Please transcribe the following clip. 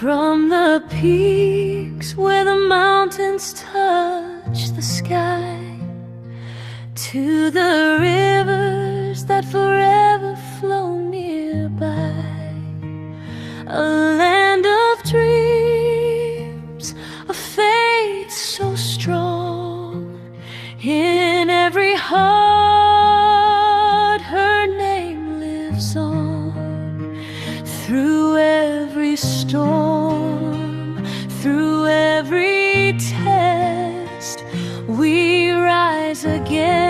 From the peaks where the mountains touch the sky, to the rivers that forever flow nearby, a land of dreams, a faith so strong. In every heart her name lives on. Through every storm, through every test, we rise again.